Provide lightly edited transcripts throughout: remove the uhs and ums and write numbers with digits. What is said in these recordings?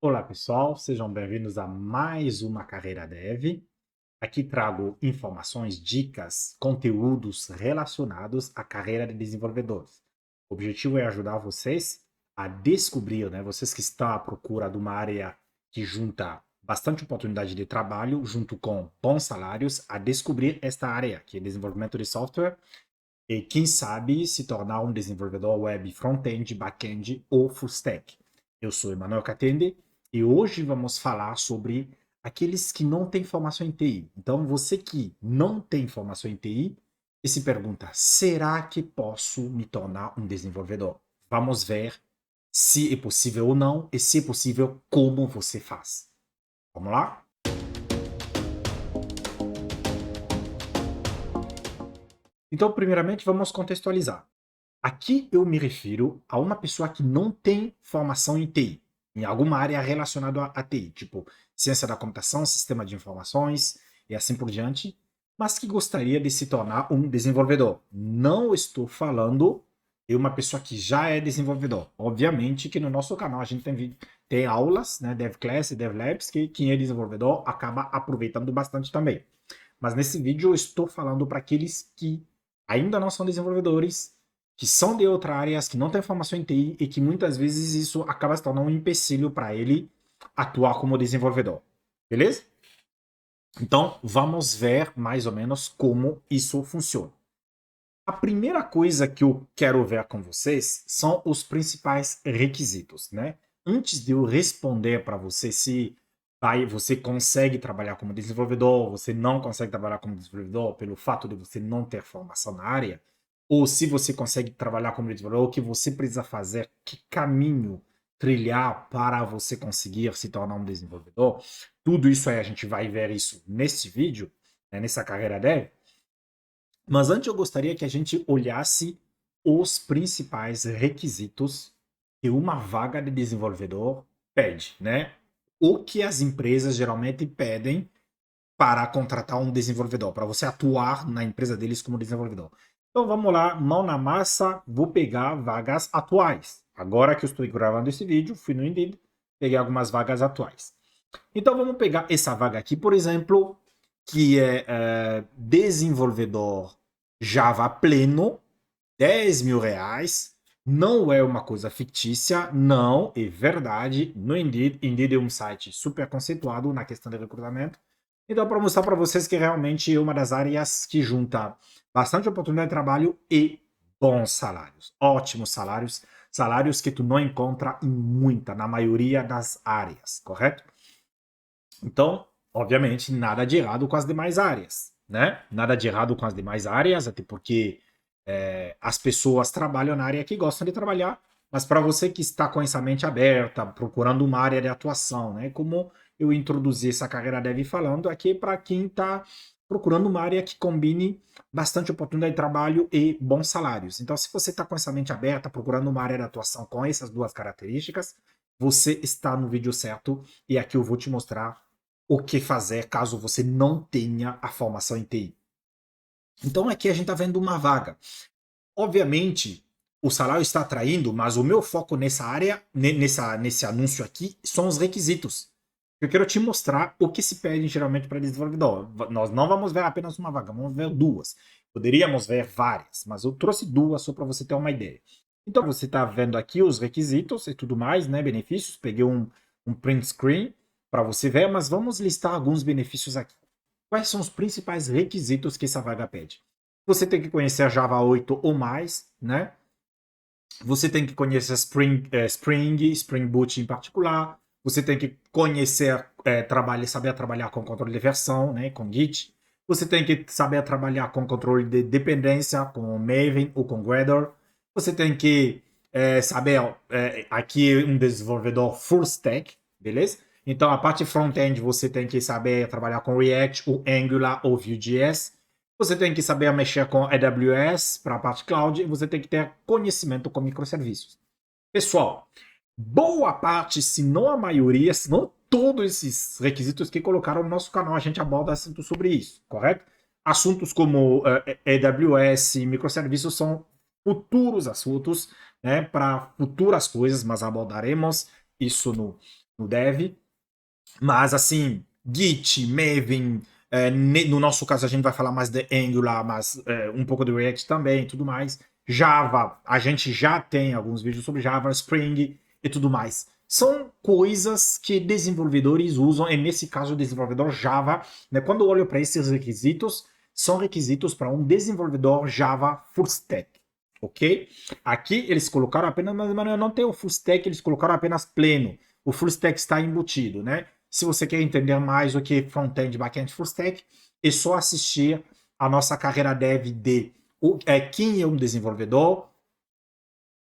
Olá pessoal, sejam bem-vindos a mais uma Carreira Dev. Aqui trago informações, dicas, conteúdos relacionados à carreira de desenvolvedores. O objetivo é ajudar vocês a descobrir, né, vocês que estão à procura de uma área que junta bastante oportunidade de trabalho junto com bons salários, a descobrir esta área, que é desenvolvimento de software, e quem sabe se tornar um desenvolvedor web front-end, back-end ou full stack. Eu sou Emanuel Catende e hoje vamos falar sobre aqueles que não têm formação em TI. Então, você que não tem formação em TI e se pergunta, será que posso me tornar um desenvolvedor? Vamos ver se é possível ou não e se é possível, como você faz. Vamos lá? Então, primeiramente, vamos contextualizar. Aqui eu me refiro a uma pessoa que não tem formação em TI, em alguma área relacionada a TI, tipo ciência da computação, sistema de informações e assim por diante, mas que gostaria de se tornar um desenvolvedor. Não estou falando de uma pessoa que já é desenvolvedor. Obviamente que no nosso canal a gente tem aulas, né, DevClass e DevLabs, que quem é desenvolvedor acaba aproveitando bastante também. Mas nesse vídeo eu estou falando para aqueles que ainda não são desenvolvedores, que são de outra área, que não têm formação em TI e que muitas vezes isso acaba se tornando um empecilho para ele atuar como desenvolvedor. Beleza? Então, vamos ver mais ou menos como isso funciona. A primeira coisa que eu quero ver com vocês são os principais requisitos, né? Antes de eu responder para você se você consegue trabalhar como desenvolvedor, você não consegue trabalhar como desenvolvedor pelo fato de você não ter formação na área, ou se você consegue trabalhar como desenvolvedor, o que você precisa fazer, que caminho trilhar para você conseguir se tornar um desenvolvedor, tudo isso aí a gente vai ver isso nesse vídeo, né, nessa carreira dev. Mas antes eu gostaria que a gente olhasse os principais requisitos que uma vaga de desenvolvedor pede, né? O que as empresas geralmente pedem para contratar um desenvolvedor, para você atuar na empresa deles como desenvolvedor. Então vamos lá, mão na massa, vou pegar vagas atuais. Agora que eu estou gravando esse vídeo, fui no Indeed, peguei algumas vagas atuais. Então vamos pegar essa vaga aqui, por exemplo, que é desenvolvedor Java pleno, R$ 10.000. Não é uma coisa fictícia, não, é verdade. No Indeed, Indeed é um site super conceituado na questão de recrutamento. Então, para mostrar para vocês que realmente é uma das áreas que junta bastante oportunidade de trabalho e bons salários, ótimos salários, salários que tu não encontra em muita, na maioria das áreas, correto? Então, obviamente, nada de errado com as demais áreas, né? Nada de errado com as demais áreas, até porque as pessoas trabalham na área que gostam de trabalhar, mas para você que está com essa mente aberta, procurando uma área de atuação, né? Como eu introduzi essa carreira dev falando, aqui para quem está procurando uma área que combine bastante oportunidade de trabalho e bons salários. Então, se você está com essa mente aberta, procurando uma área de atuação com essas duas características, você está no vídeo certo e aqui eu vou te mostrar o que fazer caso você não tenha a formação em TI. Então aqui a gente está vendo uma vaga. Obviamente, o salário está atraindo, mas o meu foco nessa área, nesse anúncio aqui, são os requisitos. Eu quero te mostrar o que se pede geralmente para desenvolvedor. Nós não vamos ver apenas uma vaga, vamos ver duas. Poderíamos ver várias, mas eu trouxe duas só para você ter uma ideia. Então você está vendo aqui os requisitos e tudo mais, né? Benefícios. Peguei um print screen para você ver, mas vamos listar alguns benefícios aqui. Quais são os principais requisitos que essa vaga pede? Você tem que conhecer a Java 8 ou mais, né? Você tem que conhecer Spring Boot em particular. Você tem que conhecer, saber trabalhar com controle de versão, né? Com Git. Você tem que saber trabalhar com controle de dependência, com Maven ou com Gradle. Você tem que saber, aqui um desenvolvedor full stack, beleza? Então, a parte front-end você tem que saber trabalhar com React, ou Angular, ou Vue.js. Você tem que saber mexer com AWS para a parte cloud e você tem que ter conhecimento com microserviços. Pessoal, boa parte, se não a maioria, se não todos esses requisitos que colocaram no nosso canal, a gente aborda assuntos sobre isso, correto? Assuntos como AWS, microserviços são futuros assuntos, né, para futuras coisas, mas abordaremos isso no Dev. Mas assim, Git, Maven, no nosso caso a gente vai falar mais de Angular, mas um pouco de React também e tudo mais. Java, a gente já tem alguns vídeos sobre Java, Spring e tudo mais. São coisas que desenvolvedores usam, e nesse caso o desenvolvedor Java, né, quando eu olho para esses requisitos, são requisitos para um desenvolvedor Java Full Stack, ok? Aqui eles colocaram apenas, mas não tem o Full Stack, eles colocaram apenas pleno. O Full Stack está embutido, né? Se você quer entender mais o que front-end, back-end, full stack, é só assistir a nossa carreira dev de quem é um desenvolvedor.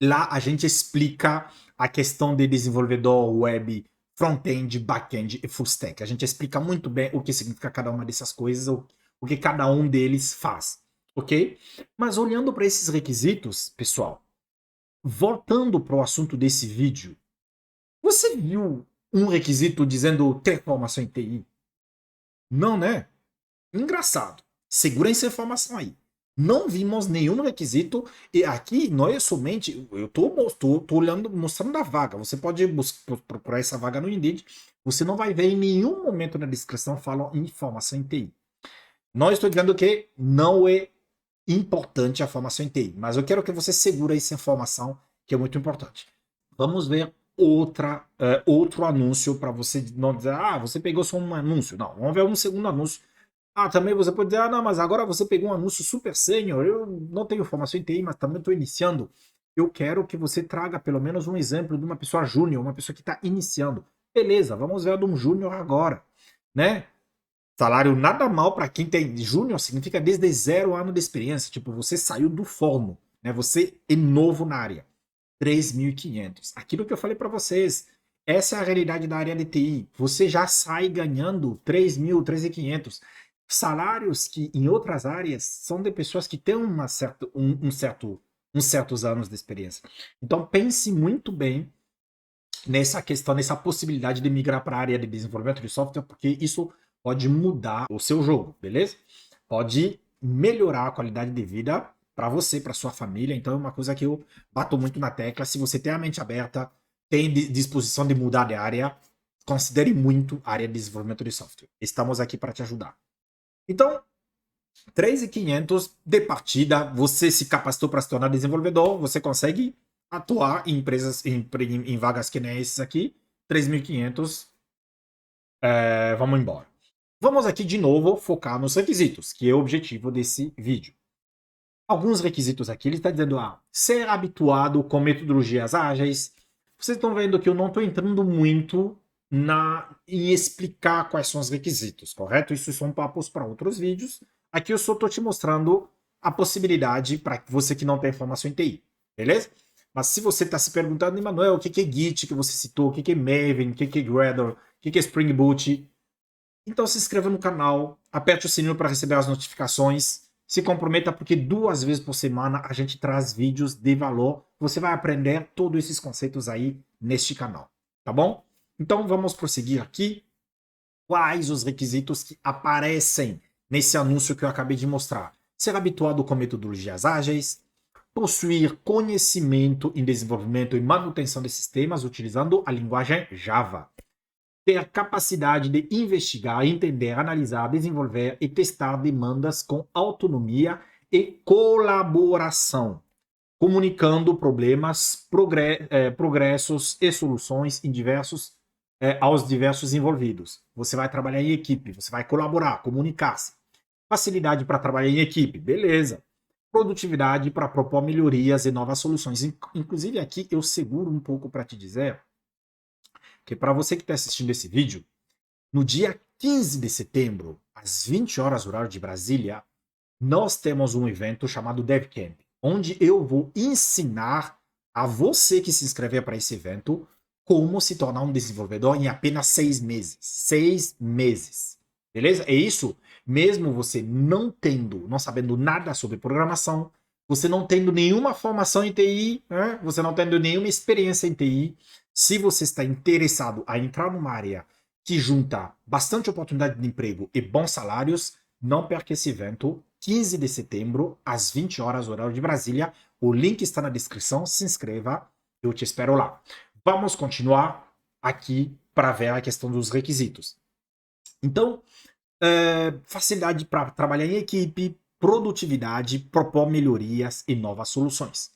Lá a gente explica a questão de desenvolvedor web, front-end, back-end e full stack. A gente explica muito bem o que significa cada uma dessas coisas, o que cada um deles faz, ok? Mas olhando para esses requisitos, pessoal, voltando para o assunto desse vídeo, você viu um requisito dizendo ter formação em TI? Não, né? Engraçado. Segura essa informação aí. Não vimos nenhum requisito. E aqui não é somente. Eu tô olhando, mostrando a vaga. Você pode procurar essa vaga no Indeed. Você não vai ver em nenhum momento na descrição falam informação em TI. Não estou dizendo que não é importante a formação em TI, mas eu quero que você segure essa informação que é muito importante. Vamos ver outro anúncio para você não dizer, você pegou só um anúncio. Não, vamos ver um segundo anúncio. Também você pode dizer, não, mas agora você pegou um anúncio super sênior, eu não tenho formação em TI, mas também estou iniciando. Eu quero que você traga pelo menos um exemplo de uma pessoa júnior, uma pessoa que está iniciando. Beleza, vamos ver a de um júnior agora, né? Salário nada mal para quem tem júnior, significa desde 0 ano de experiência, tipo, você saiu do forno, né? Você é novo na área. 3.500. Aquilo que eu falei para vocês, essa é a realidade da área de TI. Você já sai ganhando 3.000, 3.500. Salários que em outras áreas são de pessoas que têm uns certos anos de experiência. Então pense muito bem nessa questão, nessa possibilidade de migrar para a área de desenvolvimento de software, porque isso pode mudar o seu jogo, beleza? Pode melhorar a qualidade de vida para você, para sua família. Então é uma coisa que eu bato muito na tecla. Se você tem a mente aberta, tem disposição de mudar de área, considere muito a área de desenvolvimento de software. Estamos aqui para te ajudar. Então, 3.500 de partida, você se capacitou para se tornar desenvolvedor, você consegue atuar em empresas, em vagas que nem esses aqui. 3.500, vamos embora. Vamos aqui de novo focar nos requisitos, que é o objetivo desse vídeo. Alguns requisitos aqui, ele está dizendo, ser habituado com metodologias ágeis. Vocês estão vendo que eu não estou entrando muito em explicar quais são os requisitos, correto? Isso são papos para outros vídeos. Aqui eu só estou te mostrando a possibilidade para você que não tem formação em TI, beleza? Mas se você está se perguntando, Emanuel, o que é Git que você citou, o que é Maven, o que é Gradle, o que é Spring Boot, então se inscreva no canal, aperte o sininho para receber as notificações, se comprometa porque 2 vezes por semana a gente traz vídeos de valor. Você vai aprender todos esses conceitos aí neste canal, tá bom? Então vamos prosseguir aqui. Quais os requisitos que aparecem nesse anúncio que eu acabei de mostrar? Ser habituado com metodologias ágeis, possuir conhecimento em desenvolvimento e manutenção de sistemas utilizando a linguagem Java, ter capacidade de investigar, entender, analisar, desenvolver e testar demandas com autonomia e colaboração, comunicando problemas, progressos e soluções aos diversos envolvidos. Você vai trabalhar em equipe, você vai colaborar, comunicar-se. Facilidade para trabalhar em equipe, beleza. Produtividade para propor melhorias e novas soluções. Inclusive aqui eu seguro um pouco para te dizer que para você que está assistindo esse vídeo, no dia 15 de setembro, às 20 horas horário de Brasília, nós temos um evento chamado DevCamp, onde eu vou ensinar a você que se inscrever para esse evento como se tornar um desenvolvedor em apenas 6 meses. 6 meses. Beleza? É isso mesmo você não sabendo nada sobre programação, você não tendo nenhuma formação em TI, né? Você não tendo nenhuma experiência em TI. Se você está interessado a entrar numa área que junta bastante oportunidade de emprego e bons salários, não perca esse evento, 15 de setembro, às 20 horas, horário de Brasília. O link está na descrição, se inscreva, eu te espero lá. Vamos continuar. aqui para ver a questão dos requisitos. Então, facilidade para trabalhar em equipe, produtividade, propor melhorias e novas soluções.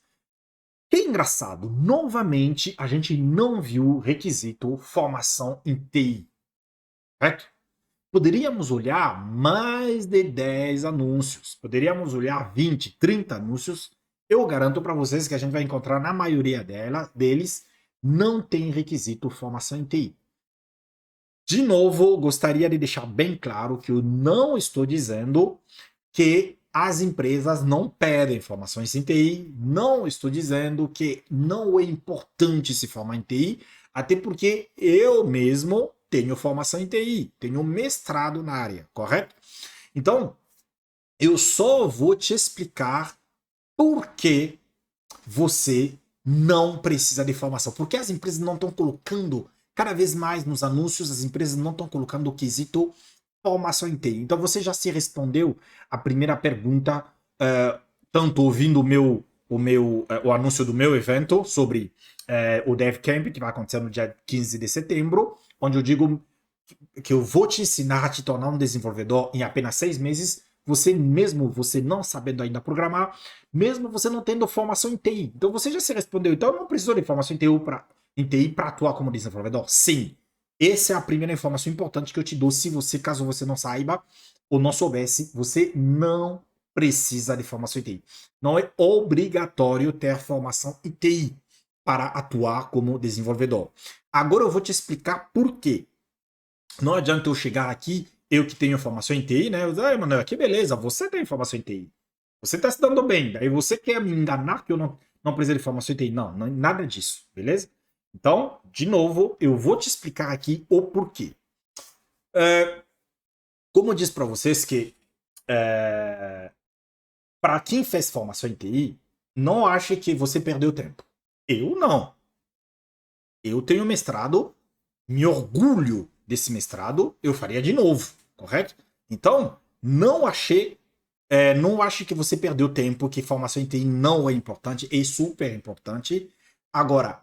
Que é engraçado, novamente a gente não viu requisito formação em TI, correto? Poderíamos olhar mais de 10 anúncios, poderíamos olhar 20, 30 anúncios. Eu garanto para vocês que a gente vai encontrar na maioria deles não tem requisito formação em TI. De novo, gostaria de deixar bem claro que eu não estou dizendo que as empresas não pedem formações em TI, não estou dizendo que não é importante se formar em TI, até porque eu mesmo tenho formação em TI, tenho mestrado na área, correto? Então, eu só vou te explicar por que você não precisa de formação. Porque as empresas não estão colocando, cada vez mais nos anúncios, as empresas não estão colocando o quesito formação em TI. Então você já se respondeu a primeira pergunta, tanto ouvindo o anúncio do meu evento sobre o DevCamp, que vai acontecer no dia 15 de setembro, onde eu digo que eu vou te ensinar a te tornar um desenvolvedor em apenas 6 meses, você mesmo, você não sabendo ainda programar, mesmo você não tendo formação em TI. Então você já se respondeu, então eu não preciso de formação em TI para atuar como desenvolvedor? Sim. Essa é a primeira informação importante que eu te dou, se você, caso você não saiba ou não soubesse, você não precisa de formação em TI. Não é obrigatório ter formação em TI para atuar como desenvolvedor. Agora eu vou te explicar por quê. Não adianta eu chegar aqui, eu que tenho formação em TI, né? Eu digo, Manuel, que beleza, você tem formação em TI. Você está se dando bem. Daí você quer me enganar que eu não preciso de formação em TI. Não, nada disso, beleza? Então, de novo, eu vou te explicar aqui o porquê. Como eu disse para vocês que para quem fez formação em TI, não ache que você perdeu tempo. Eu não. Eu tenho mestrado, me orgulho desse mestrado, eu faria de novo, correto? Então, não ache que você perdeu tempo, que formação em TI não é importante, é super importante. Agora,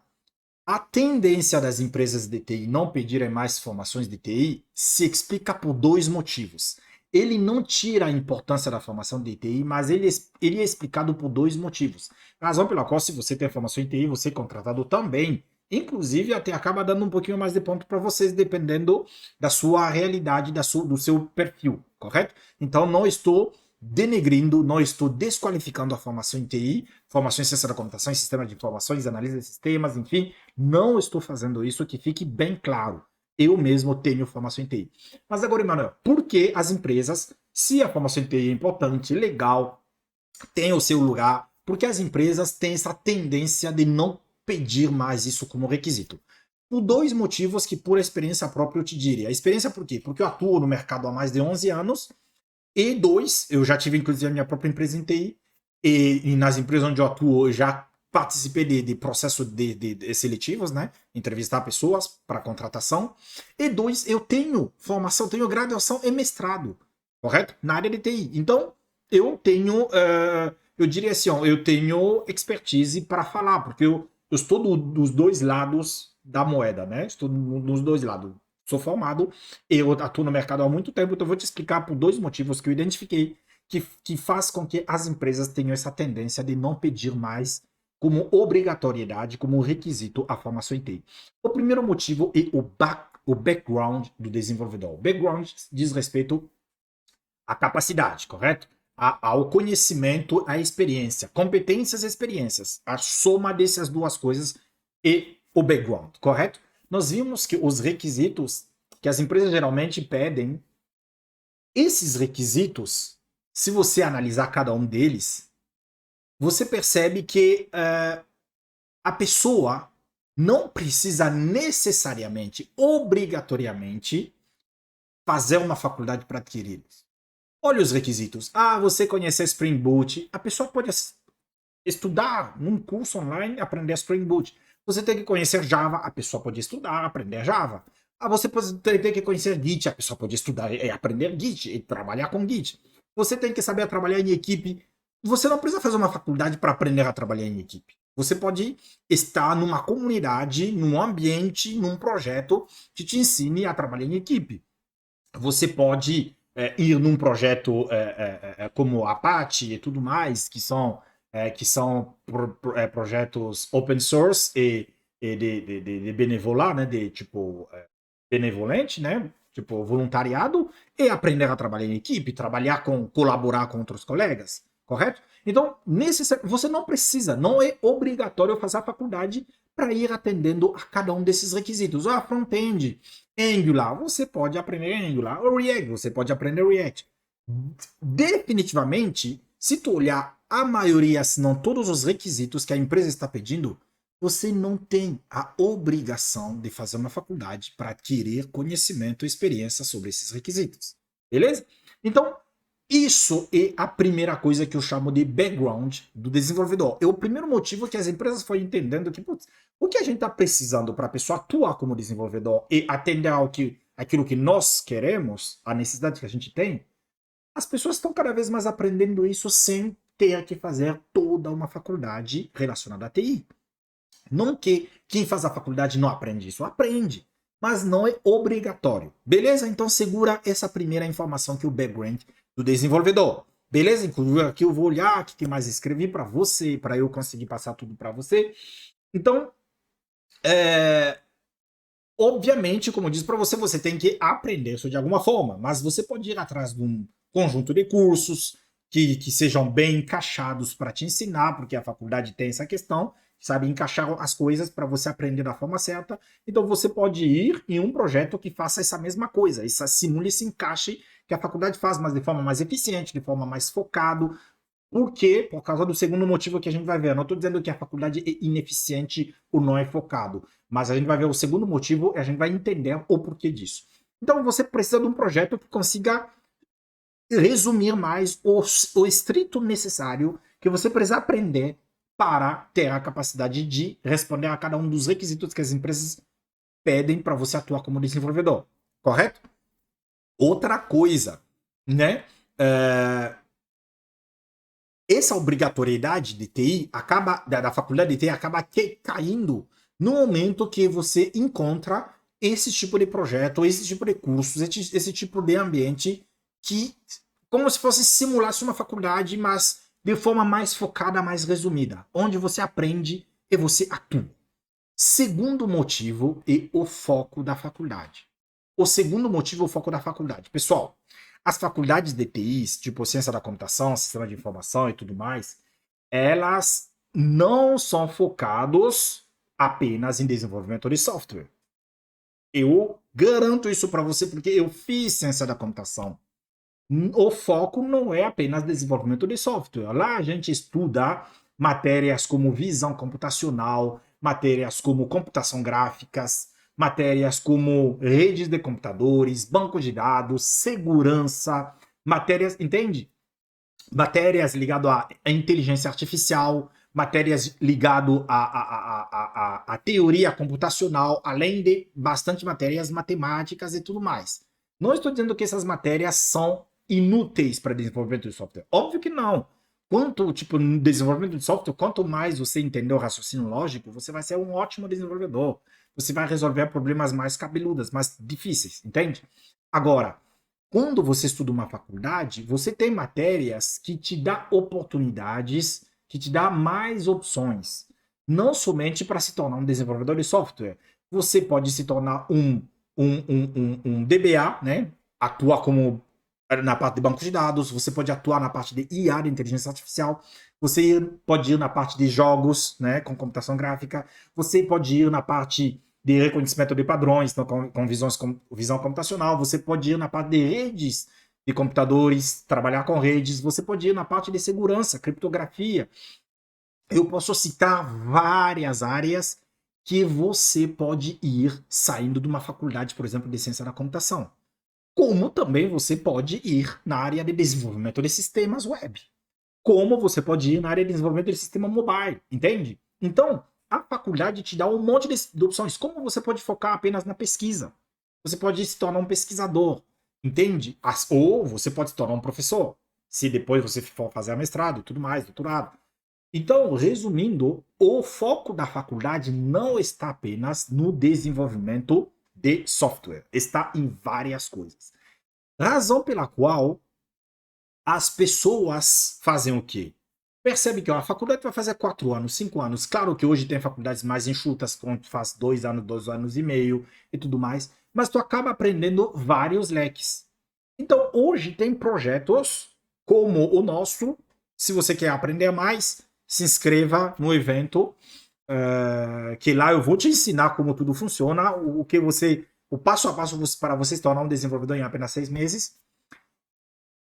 a tendência das empresas de TI não pedirem mais formações de TI se explica por dois motivos. Ele não tira a importância da formação de TI, mas ele é explicado por dois motivos. Razão pela qual, se você tem formação em TI, você é contratado também. Inclusive, até acaba dando um pouquinho mais de ponto para vocês, dependendo da sua realidade, do seu perfil, correto? Então, não estou denegrindo, não estou desqualificando a formação em TI, formação em ciência da computação, em sistemas de informações, análise de sistemas, enfim, não estou fazendo isso, que fique bem claro. Eu mesmo tenho formação em TI. Mas agora, Emanuel, por que as empresas, se a formação em TI é importante, legal, tem o seu lugar, por que as empresas têm essa tendência de não pedir mais isso como requisito? Por dois motivos que, por experiência própria, eu te diria. A experiência por quê? Porque eu atuo no mercado há mais de 11 anos, e dois, eu já tive inclusive a minha própria empresa em TI, e nas empresas onde eu atuo, eu já participei de processos de seletivos, né? Entrevistar pessoas para contratação. E dois, eu tenho formação, tenho graduação e mestrado, correto? Na área de TI. Então, eu tenho, eu diria assim, ó, eu tenho expertise para falar, porque eu estou dos dois lados da moeda, né? Estou nos dois lados. Sou formado, eu atuo no mercado há muito tempo, então eu vou te explicar por dois motivos que eu identifiquei que faz com que as empresas tenham essa tendência de não pedir mais como obrigatoriedade, como requisito a formação em TI. O primeiro motivo é o background do desenvolvedor. O background diz respeito à capacidade, correto? Ao conhecimento, à experiência. Competências e experiências. A soma dessas duas coisas e o background, correto? Nós vimos que os requisitos que as empresas geralmente pedem, esses requisitos, se você analisar cada um deles, você percebe que a pessoa não precisa necessariamente, obrigatoriamente, fazer uma faculdade para adquiri-los. Olha os requisitos. Você conhece Spring Boot. A pessoa pode estudar num curso online, aprender Spring Boot. Você tem que conhecer Java, a pessoa pode estudar, aprender Java. Você tem que conhecer Git, a pessoa pode estudar e aprender Git e trabalhar com Git. Você tem que saber trabalhar em equipe. Você não precisa fazer uma faculdade para aprender a trabalhar em equipe. Você pode estar numa comunidade, num ambiente, num projeto que te ensine a trabalhar em equipe. Você pode ir num projeto como Apache e tudo mais, que são projetos open source e de benevolar, né, de tipo benevolente, né, tipo voluntariado, e aprender a trabalhar em equipe, colaborar com outros colegas, correto? Então, você não precisa, não é obrigatório fazer a faculdade para ir atendendo a cada um desses requisitos. Ah, front-end, Angular, você pode aprender Angular. Ou React, você pode aprender React. Definitivamente, se tu olhar a maioria, se não todos os requisitos que a empresa está pedindo, você não tem a obrigação de fazer uma faculdade para adquirir conhecimento e experiência sobre esses requisitos. Beleza? Então, isso é a primeira coisa que eu chamo de background do desenvolvedor. É o primeiro motivo que as empresas foram entendendo que, putz, o que a gente está precisando para a pessoa atuar como desenvolvedor e atender aquilo que nós queremos, a necessidade que a gente tem, as pessoas estão cada vez mais aprendendo isso sem ter que fazer toda uma faculdade relacionada à TI. Não que quem faz a faculdade não aprende isso, aprende, mas não é obrigatório. Beleza? Então segura essa primeira informação que é o background do desenvolvedor. Beleza? Inclusive aqui eu vou olhar o que mais escrevi para você, para eu conseguir passar tudo para você. Então, obviamente, como eu disse para você, você tem que aprender isso de alguma forma, mas você pode ir atrás de um conjunto de cursos que sejam bem encaixados para te ensinar, porque a faculdade tem essa questão, sabe, encaixar as coisas para você aprender da forma certa. Então você pode ir em um projeto que faça essa mesma coisa, simule esse encaixe que a faculdade faz, mas de forma mais eficiente, de forma mais focado. Por quê? Por causa do segundo motivo que a gente vai ver. Eu não estou dizendo que a faculdade é ineficiente ou não é focado, mas a gente vai ver o segundo motivo e a gente vai entender o porquê disso. Então você precisa de um projeto que consiga resumir mais o estrito necessário que você precisa aprender para ter a capacidade de responder a cada um dos requisitos que as empresas pedem para você atuar como desenvolvedor. Correto? Outra coisa, né? Essa obrigatoriedade de TI da faculdade de TI acaba caindo no momento que você encontra esse tipo de projeto, esse tipo de cursos, esse tipo de ambiente que, como se fosse simulasse uma faculdade, mas de forma mais focada, mais resumida, onde você aprende e você atua. Segundo motivo é o foco da faculdade. O segundo motivo é o foco da faculdade. Pessoal, as faculdades de TIs, tipo ciência da computação, sistema de informação e tudo mais, elas não são focados apenas em desenvolvimento de software. Eu garanto isso para você porque eu fiz ciência da computação. O foco não é apenas desenvolvimento de software. Lá a gente estuda matérias como visão computacional, matérias como computação gráficas, matérias como redes de computadores, banco de dados, segurança, matérias, entende? Matérias ligadas à inteligência artificial, matérias ligadas à teoria computacional, além de bastante matérias matemáticas e tudo mais. Não estou dizendo que essas matérias são inúteis para desenvolvimento de software. Óbvio que não. No desenvolvimento de software, quanto mais você entender o raciocínio lógico, você vai ser um ótimo desenvolvedor. Você vai resolver problemas mais cabeludos, mais difíceis, entende? Agora, quando você estuda uma faculdade, você tem matérias que te dá oportunidades, que te dá mais opções. Não somente para se tornar um desenvolvedor de software. Você pode se tornar um DBA, né? Atuar como na parte de banco de dados, você pode atuar na parte de IA, de inteligência artificial, você pode ir na parte de jogos, né, com computação gráfica, você pode ir na parte de reconhecimento de padrões, então, com visão computacional, você pode ir na parte de redes de computadores, trabalhar com redes, você pode ir na parte de segurança, criptografia. Eu posso citar várias áreas que você pode ir saindo de uma faculdade, por exemplo, de ciência da computação. Como também você pode ir na área de desenvolvimento de sistemas web. Como você pode ir na área de desenvolvimento de sistema mobile, entende? Então, a faculdade te dá um monte de opções. Como você pode focar apenas na pesquisa? Você pode se tornar um pesquisador, entende? Ou você pode se tornar um professor, se depois você for fazer a mestrado e tudo mais, doutorado. Então, resumindo, o foco da faculdade não está apenas no desenvolvimento de software, está em várias coisas. Razão pela qual as pessoas fazem o quê? Percebe que ó, a faculdade vai fazer 4 anos, 5 anos. Claro que hoje tem faculdades mais enxutas, onde faz 2 anos, 2 anos e meio e tudo mais, mas tu acaba aprendendo vários leques. Então, hoje tem projetos como o nosso. Se você quer aprender mais, se inscreva no evento, que lá eu vou te ensinar como tudo funciona, o passo a passo para você se tornar um desenvolvedor em apenas 6 meses.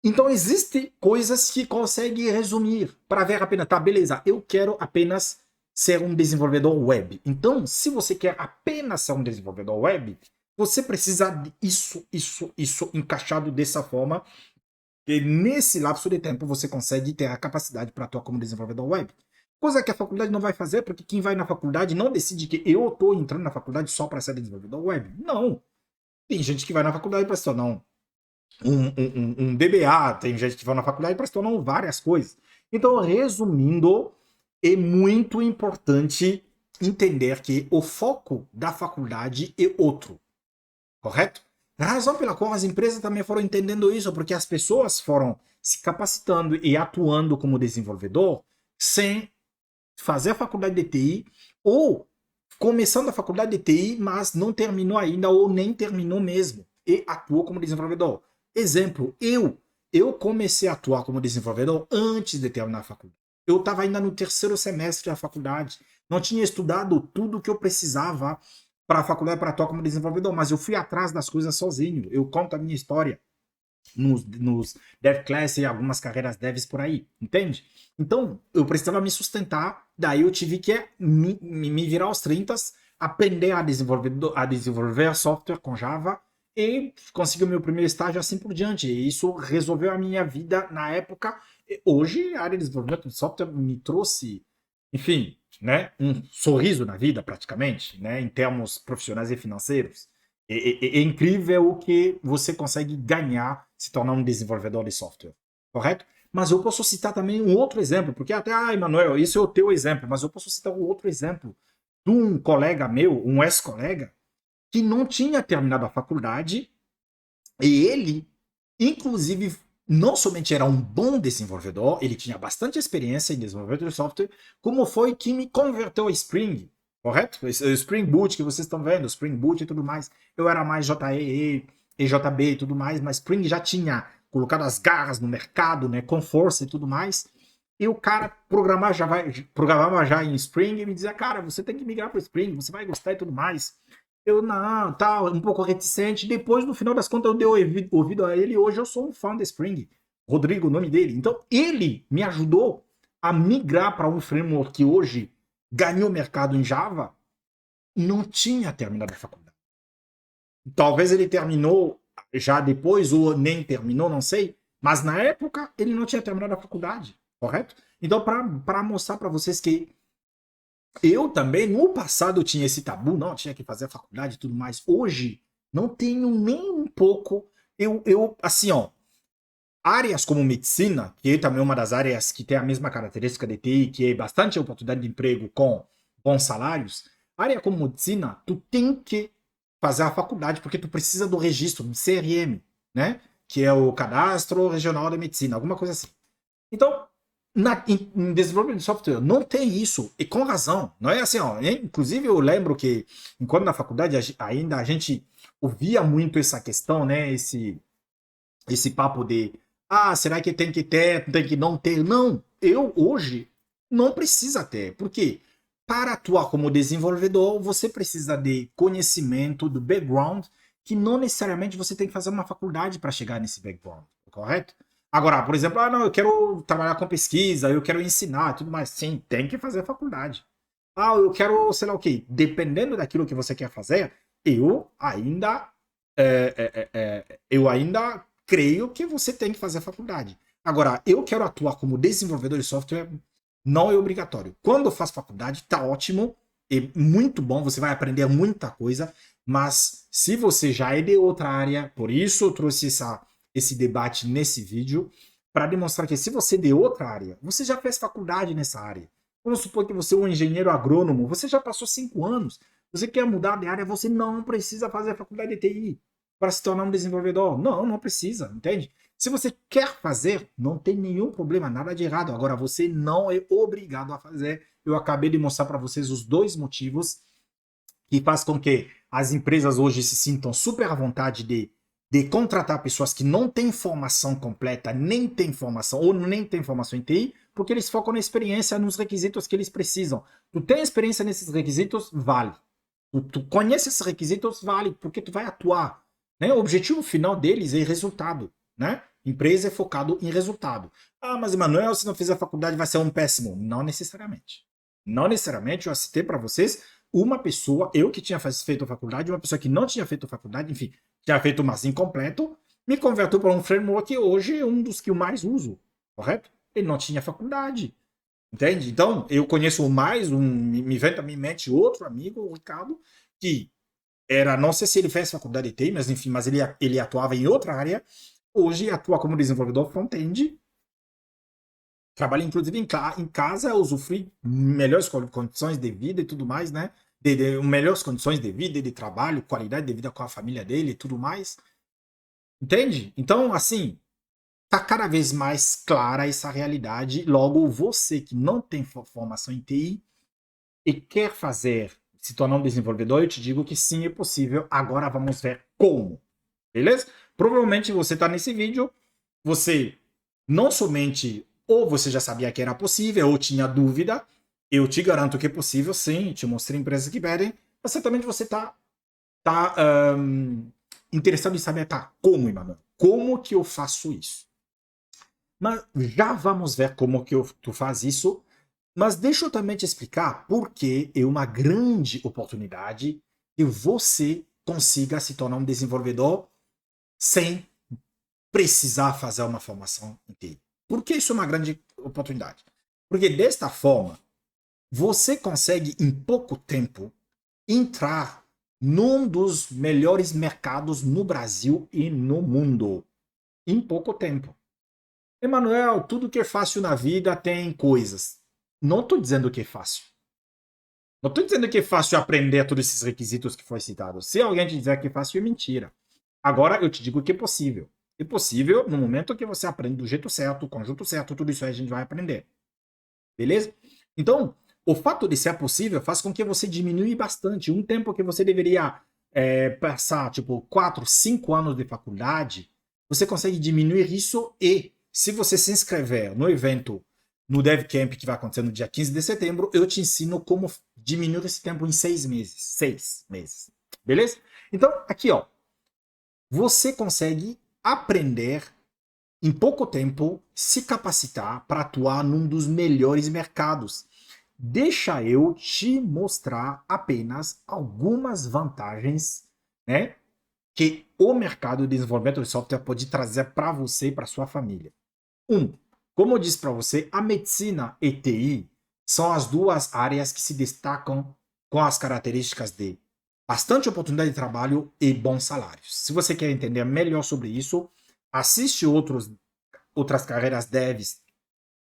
Então, existem coisas que conseguem resumir para ver apenas, tá, beleza, eu quero apenas ser um desenvolvedor web. Então, se você quer apenas ser um desenvolvedor web, você precisa de isso encaixado dessa forma, que nesse lapso de tempo você consegue ter a capacidade para atuar como desenvolvedor web. Coisa que a faculdade não vai fazer, porque quem vai na faculdade não decide que eu estou entrando na faculdade só para ser desenvolvedor web. Não. Tem gente que vai na faculdade para se tornar um DBA, tem gente que vai na faculdade para se tornar várias coisas. Então, resumindo, é muito importante entender que o foco da faculdade é outro, correto? A razão pela qual as empresas também foram entendendo isso, porque as pessoas foram se capacitando e atuando como desenvolvedor sem fazer a faculdade de TI ou começando a faculdade de TI, mas não terminou ainda ou nem terminou mesmo e atuou como desenvolvedor. Exemplo, eu comecei a atuar como desenvolvedor antes de terminar a faculdade. Eu estava ainda no terceiro semestre da faculdade. Não tinha estudado tudo que eu precisava para a faculdade para atuar como desenvolvedor, mas eu fui atrás das coisas sozinho. Eu conto a minha história nos dev class e algumas carreiras devs por aí, entende? Então, eu precisava me sustentar, daí eu tive que me virar aos 30, aprender a desenvolver software com Java e conseguir o meu primeiro estágio assim por diante. E isso resolveu a minha vida na época. Hoje, a área de desenvolvimento de software me trouxe, enfim, né, um sorriso na vida praticamente, né, em termos profissionais e financeiros. É incrível o que você consegue ganhar se tornar um desenvolvedor de software, correto? Mas eu posso citar também um outro exemplo, porque até, Emanuel, isso é o teu exemplo, mas eu posso citar um outro exemplo de um colega meu, um ex-colega, que não tinha terminado a faculdade e ele, inclusive, não somente era um bom desenvolvedor, ele tinha bastante experiência em desenvolvimento de software, como foi que me converteu a Spring, correto? O Spring Boot que vocês estão vendo, Spring Boot e tudo mais. Eu era mais JEE, EJB e tudo mais, mas Spring já tinha colocado as garras no mercado, né, com força e tudo mais. E o cara programava já em Spring e me dizia, cara, você tem que migrar para o Spring, você vai gostar e tudo mais. Eu não, tal, um pouco reticente. Depois, no final das contas, eu dei ouvido a ele e hoje eu sou um fã da Spring. Rodrigo, o nome dele. Então, ele me ajudou a migrar para um framework que hoje ganhou mercado em Java, não tinha terminado a faculdade. Talvez ele terminou já depois, ou nem terminou, não sei. Mas na época, ele não tinha terminado a faculdade, correto? Então, para mostrar para vocês que eu também, no passado, tinha esse tabu, não, tinha que fazer a faculdade e tudo mais. Hoje, não tenho nem um pouco. Assim, ó, áreas como medicina, que é também uma das áreas que tem a mesma característica de TI, que é bastante oportunidade de emprego com bons salários, área como medicina, tu tem que fazer a faculdade, porque tu precisa do registro, do CRM, né? Que é o Cadastro Regional da Medicina, alguma coisa assim. Então, em desenvolvimento de software não tem isso, e com razão. Não é assim, ó. Inclusive, eu lembro que, enquanto na faculdade, ainda a gente ouvia muito essa questão, né? Esse papo de será que tem que ter, tem que não ter? Não, eu hoje não precisa ter. Por quê? Para atuar como desenvolvedor, você precisa de conhecimento, do background, que não necessariamente você tem que fazer uma faculdade para chegar nesse background, correto? Agora, por exemplo, não, eu quero trabalhar com pesquisa, eu quero ensinar, tudo mais. Sim, tem que fazer faculdade. Eu quero, sei lá o quê. Dependendo daquilo que você quer fazer, eu ainda creio que você tem que fazer a faculdade. Agora, eu quero atuar como desenvolvedor de software, não é obrigatório. Quando eu faço faculdade, tá ótimo, é muito bom, você vai aprender muita coisa, mas se você já é de outra área, por isso eu trouxe esse debate nesse vídeo, para demonstrar que se você é de outra área, você já fez faculdade nessa área, Vamos supor que você é um engenheiro agrônomo, você já passou 5 anos, você quer mudar de área, você não precisa fazer a faculdade de TI para se tornar um desenvolvedor. Não, não precisa, entende? Se você quer fazer, não tem nenhum problema, nada de errado. Agora, você não é obrigado a fazer. Eu acabei de mostrar para vocês os dois motivos que faz com que as empresas hoje se sintam super à vontade de contratar pessoas que não têm formação completa, nem têm formação, ou nem têm formação em TI, porque eles focam na experiência, nos requisitos que eles precisam. Tu tem experiência nesses requisitos? Vale. Tu conhece esses requisitos? Vale, porque tu vai atuar. Né? O objetivo final deles é resultado. Né? Empresa é focado em resultado. Ah, mas Emanuel, se não fizer a faculdade vai ser um péssimo. Não necessariamente. Não necessariamente, eu citei para vocês uma pessoa, eu que tinha feito a faculdade, uma pessoa que não tinha feito a faculdade, enfim, tinha feito mas incompleto, me converteu para um framework que hoje é um dos que eu mais uso, correto? Ele não tinha faculdade, entende? Então, eu conheço mais, me vem também mente outro amigo, o Ricardo, que era, não sei se ele fez faculdade de TI, mas enfim, mas ele atuava em outra área, hoje atua como desenvolvedor front-end, trabalha inclusive em casa, usufrui melhores condições de vida e tudo mais, né? De melhores condições de vida, de trabalho, qualidade de vida com a família dele e tudo mais. Entende? Então, assim, tá cada vez mais clara essa realidade. Logo, você que não tem formação em TI e quer fazer, se tornar um desenvolvedor, eu te digo que sim, é possível. Agora vamos ver como. Beleza? Provavelmente você está nesse vídeo, você não somente ou você já sabia que era possível ou tinha dúvida, eu te garanto que é possível, sim, te mostrei empresas que pedem, mas certamente você tá interessado em saber, tá, como, Emanuel? Como que eu faço isso? Mas já vamos ver como que tu faz isso, mas deixa eu também te explicar por que é uma grande oportunidade que você consiga se tornar um desenvolvedor sem precisar fazer uma formação em TI. Por que isso é uma grande oportunidade? Porque desta forma, você consegue em pouco tempo entrar num dos melhores mercados no Brasil e no mundo. Em pouco tempo. Emanuel, tudo que é fácil na vida tem coisas. Não estou dizendo que é fácil. Não estou dizendo que é fácil aprender todos esses requisitos que foi citado. Se alguém te dizer que é fácil, é mentira. Agora eu te digo que é possível. É possível no momento que você aprende do jeito certo, conjunto certo, tudo isso aí a gente vai aprender. Beleza? Então, o fato de ser possível faz com que você diminua bastante. Um tempo que você deveria passar, tipo, 4, 5 anos de faculdade, você consegue diminuir isso e, se você se inscrever no evento, no DevCamp, que vai acontecer no dia 15 de setembro, eu te ensino como diminuir esse tempo em 6 meses. 6 meses. Beleza? Então, aqui, ó. Você consegue aprender em pouco tempo, se capacitar para atuar num dos melhores mercados. Deixa eu te mostrar apenas algumas vantagens, né, que o mercado de desenvolvimento de software pode trazer para você e para sua família. Como eu disse para você, a medicina e TI são as duas áreas que se destacam com as características de bastante oportunidade de trabalho e bons salários. Se você quer entender melhor sobre isso, assiste outras carreiras devs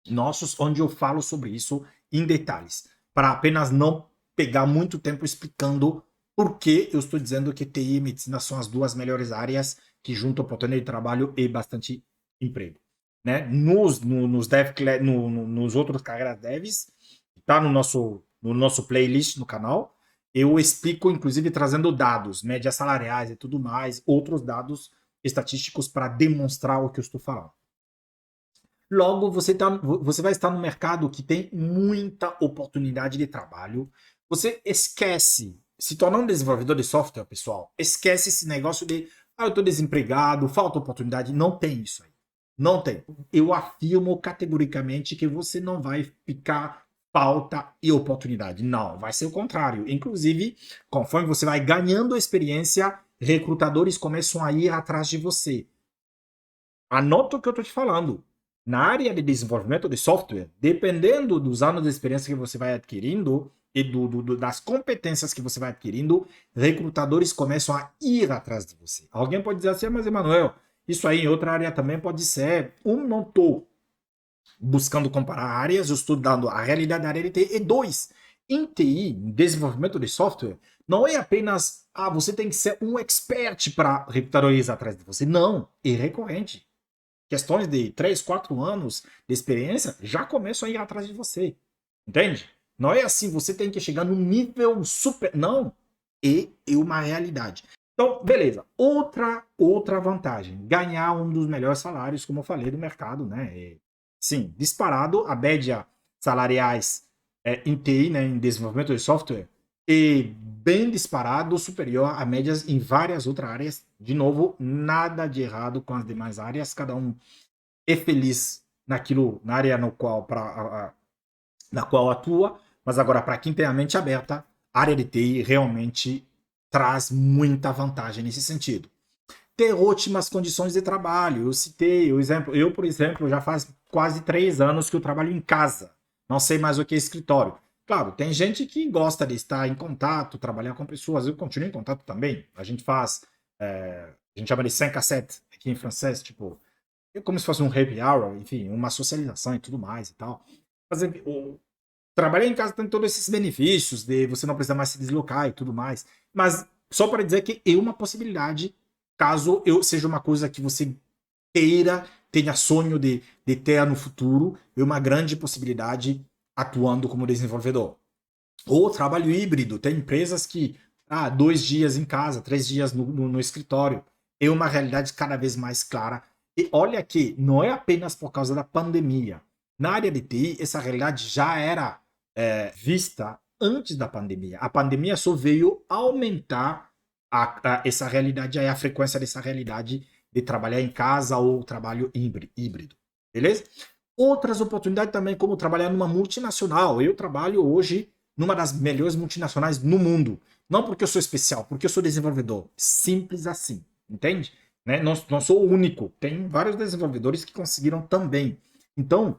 nossos, onde eu falo sobre isso em detalhes, para apenas não pegar muito tempo explicando por que eu estou dizendo que TI e medicina são as duas melhores áreas que juntam oportunidade de trabalho e bastante emprego. Né? Nos outros carreiras devs, está no nosso playlist no canal, eu explico, inclusive, trazendo dados, médias salariais e tudo mais, outros dados estatísticos para demonstrar o que eu estou falando. Logo, você vai estar no mercado que tem muita oportunidade de trabalho. Você esquece, se tornar um desenvolvedor de software, pessoal, esquece esse negócio de, eu estou desempregado, falta oportunidade. Não tem isso aí. Não tem. Eu afirmo categoricamente que você não vai ficar falta e oportunidade. Não, vai ser o contrário. Inclusive, conforme você vai ganhando experiência, recrutadores começam a ir atrás de você. Anota o que eu estou te falando. Na área de desenvolvimento de software, dependendo dos anos de experiência que você vai adquirindo e das competências que você vai adquirindo, recrutadores começam a ir atrás de você. Alguém pode dizer assim, mas Emanuel, isso aí em outra área também pode ser. Não estou buscando comparar áreas, estudando a realidade da área de TI. E dois, em TI, em desenvolvimento de software, não é apenas, você tem que ser um expert para recrutadores atrás de você. Não, é recorrente. Questões de 3, 4 anos de experiência já começam a ir atrás de você. Entende? Não é assim, você tem que chegar num nível super. Não. É uma realidade. Então, beleza. Outra vantagem. Ganhar um dos melhores salários, como eu falei, do mercado, né? Sim, disparado, a média salariais em TI, né, em desenvolvimento de software, e bem disparado, superior a médias em várias outras áreas. De novo, nada de errado com as demais áreas, cada um é feliz na área na qual atua, mas agora, para quem tem a mente aberta, a área de TI realmente traz muita vantagem nesse sentido. Ter ótimas condições de trabalho. Eu citei o exemplo. Eu, por exemplo, já faz quase 3 anos que eu trabalho em casa. Não sei mais o que é escritório. Claro, tem gente que gosta de estar em contato, trabalhar com pessoas. Eu continuo em contato também. A gente faz. A gente chama de 5 à 7 aqui em francês, tipo, é como se fosse um happy hour, enfim, uma socialização e tudo mais e tal. Mas trabalhar em casa tem todos esses benefícios de você não precisar mais se deslocar e tudo mais. Mas só para dizer que é uma possibilidade, caso eu seja uma coisa que você queira, tenha sonho de ter no futuro, é uma grande possibilidade atuando como desenvolvedor. Ou trabalho híbrido, tem empresas que 2 dias em casa, 3 dias no escritório. É uma realidade cada vez mais clara. E olha que não é apenas por causa da pandemia. Na área de TI, essa realidade já era vista antes da pandemia. A pandemia só veio aumentar essa realidade, a frequência dessa realidade de trabalhar em casa ou trabalho híbrido. Beleza? Outras oportunidades também, como trabalhar numa multinacional. Eu trabalho hoje numa das melhores multinacionais no mundo. Não porque eu sou especial, porque eu sou desenvolvedor. Simples assim, entende? Né? Não sou o único. Tem vários desenvolvedores que conseguiram também. Então,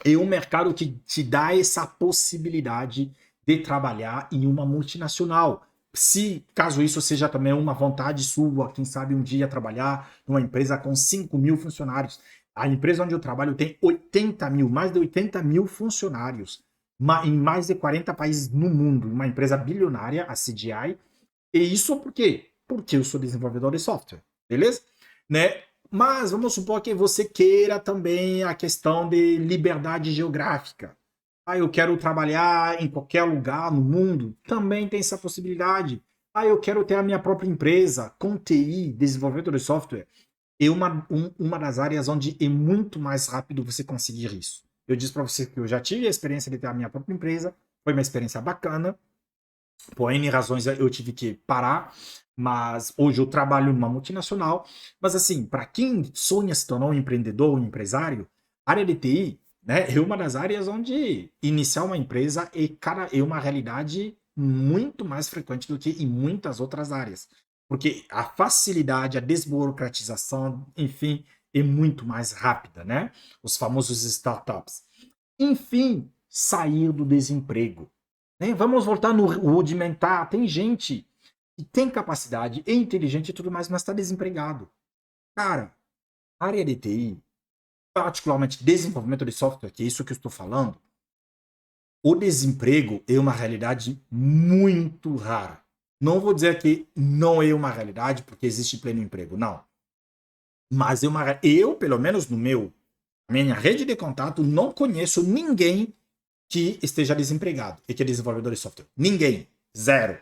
é um mercado que te dá essa possibilidade de trabalhar em uma multinacional. Se, caso isso seja também uma vontade sua, quem sabe um dia trabalhar numa empresa com 5 mil funcionários. A empresa onde eu trabalho tem 80 mil, mais de 80 mil funcionários, em mais de 40 países no mundo. Uma empresa bilionária, a CGI. E isso por quê? Porque eu sou desenvolvedor de software, beleza? Né? Mas vamos supor que você queira também a questão de liberdade geográfica. Eu quero trabalhar em qualquer lugar no mundo. Também tem essa possibilidade. Eu quero ter a minha própria empresa com TI, desenvolvimento de software. É uma das áreas onde é muito mais rápido você conseguir isso. Eu disse para você que eu já tive a experiência de ter a minha própria empresa. Foi uma experiência bacana. Por N razões eu tive que parar, mas hoje eu trabalho numa multinacional. Mas assim, para quem sonha se tornar um empreendedor, um empresário, a área de TI, né, é uma das áreas onde iniciar uma empresa é uma realidade muito mais frequente do que em muitas outras áreas. Porque a facilidade, a desburocratização, enfim, é muito mais rápida, né? Os famosos startups. Enfim, sair do desemprego. Né? Vamos voltar no rudimentar. Tem gente que tem capacidade, é inteligente e tudo mais, mas está desempregado. Cara, área de TI, particularmente desenvolvimento de software, que é isso que eu estou falando, o desemprego é uma realidade muito rara. Não vou dizer que não é uma realidade, porque existe pleno emprego, não. Mas eu, pelo menos no minha rede de contato, não conheço ninguém que esteja desempregado e que é desenvolvedor de software. Ninguém. Zero.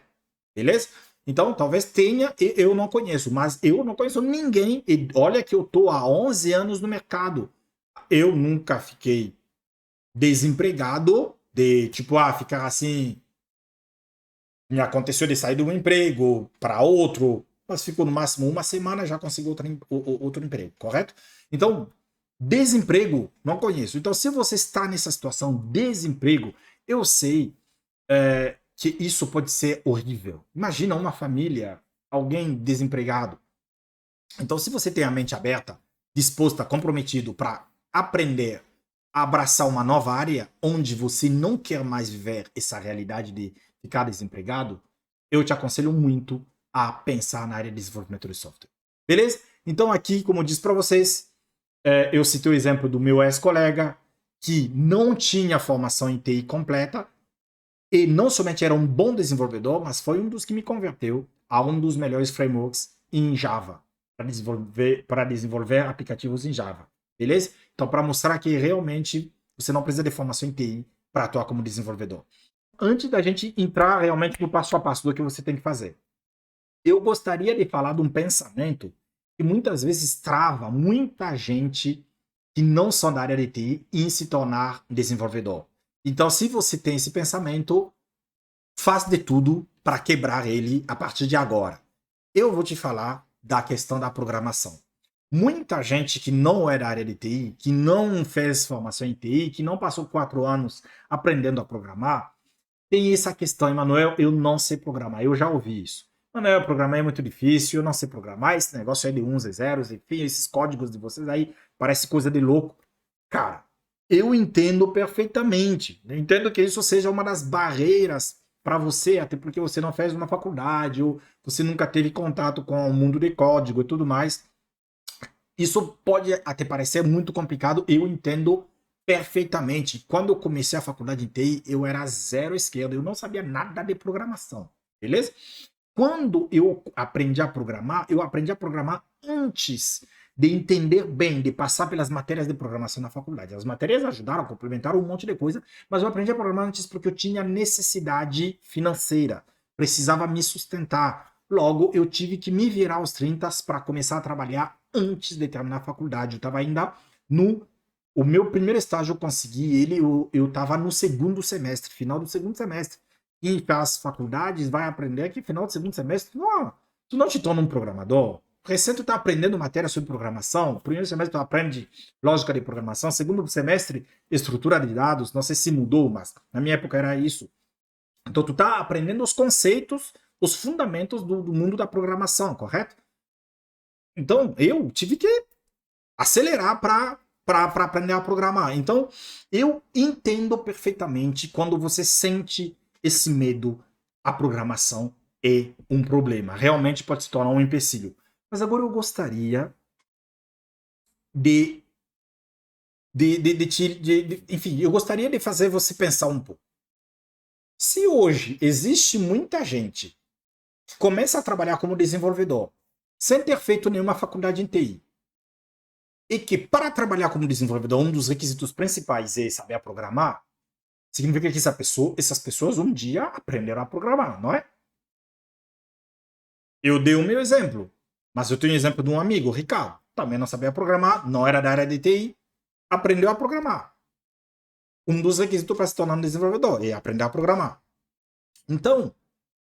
Beleza? Então, talvez tenha, eu não conheço, mas eu não conheço ninguém. E olha que eu tô há 11 anos no mercado. Eu nunca fiquei desempregado, de tipo, ficar assim. Me aconteceu de sair de um emprego para outro, mas ficou no máximo uma semana, já conseguiu outro emprego, correto? Então, desemprego, não conheço. Então, se você está nessa situação, desemprego, eu sei que isso pode ser horrível. Imagina uma família, alguém desempregado. Então, se você tem a mente aberta, disposta, comprometido para aprender a abraçar uma nova área onde você não quer mais viver essa realidade de ficar desempregado, eu te aconselho muito a pensar na área de desenvolvimento de software. Beleza? Então, aqui, como eu disse para vocês, Eu citei o exemplo do meu ex-colega, que não tinha formação em TI completa, e não somente era um bom desenvolvedor, mas foi um dos que me converteu a um dos melhores frameworks em Java, para desenvolver aplicativos em Java. Beleza? Então, para mostrar que realmente você não precisa de formação em TI para atuar como desenvolvedor. Antes da gente entrar realmente no passo a passo do que você tem que fazer, eu gostaria de falar de um pensamento que muitas vezes trava muita gente que não são da área de TI em se tornar desenvolvedor. Então, se você tem esse pensamento, faz de tudo para quebrar ele a partir de agora. Eu vou te falar da questão da programação. Muita gente que não é da área de TI, que não fez formação em TI, que não passou 4 anos aprendendo a programar, tem essa questão, Emanuel, eu não sei programar. Eu já ouvi isso. Emanuel, programar é muito difícil, eu não sei programar, esse negócio é de uns e zeros, enfim, esses códigos de vocês aí parece coisa de louco. Cara, eu entendo perfeitamente. Eu entendo que isso seja uma das barreiras para você, até porque você não fez uma faculdade, ou você nunca teve contato com o mundo de código e tudo mais. Isso pode até parecer muito complicado, eu entendo perfeitamente. Quando eu comecei a faculdade em TI, eu era zero esquerda, eu não sabia nada de programação, beleza? Quando eu aprendi a programar antes de entender bem, de passar pelas matérias de programação na faculdade. As matérias ajudaram, complementaram um monte de coisa, mas eu aprendi a programar antes porque eu tinha necessidade financeira, precisava me sustentar. Logo, eu tive que me virar aos 30 para começar a trabalhar antes de terminar a faculdade. Eu estava ainda no. O meu primeiro estágio eu consegui ele, eu estava no segundo semestre, final do segundo semestre. Quem faz faculdades vai aprender que final do segundo semestre, não, tu não te torna um programador. Recém tu está aprendendo matéria sobre programação. Primeiro semestre tu aprende lógica de programação. Segundo semestre, estrutura de dados. Não sei se mudou, mas na minha época era isso. Então tu está aprendendo os conceitos, os fundamentos do mundo da programação, correto? Então eu tive que acelerar para aprender a programar. Então eu entendo perfeitamente quando você sente esse medo. A programação é um problema. Realmente pode se tornar um empecilho. Mas agora eu gostaria de, enfim, eu gostaria de fazer você pensar um pouco. Se hoje existe muita gente que começa a trabalhar como desenvolvedor sem ter feito nenhuma faculdade em TI, e que para trabalhar como desenvolvedor um dos requisitos principais é saber programar, significa que essas pessoas um dia aprenderam a programar, não é? Eu dei o meu exemplo, mas eu tenho o exemplo de um amigo, o Ricardo, também não sabia programar, não era da área de TI, aprendeu a programar. Um dos requisitos para se tornar um desenvolvedor é aprender a programar. Então,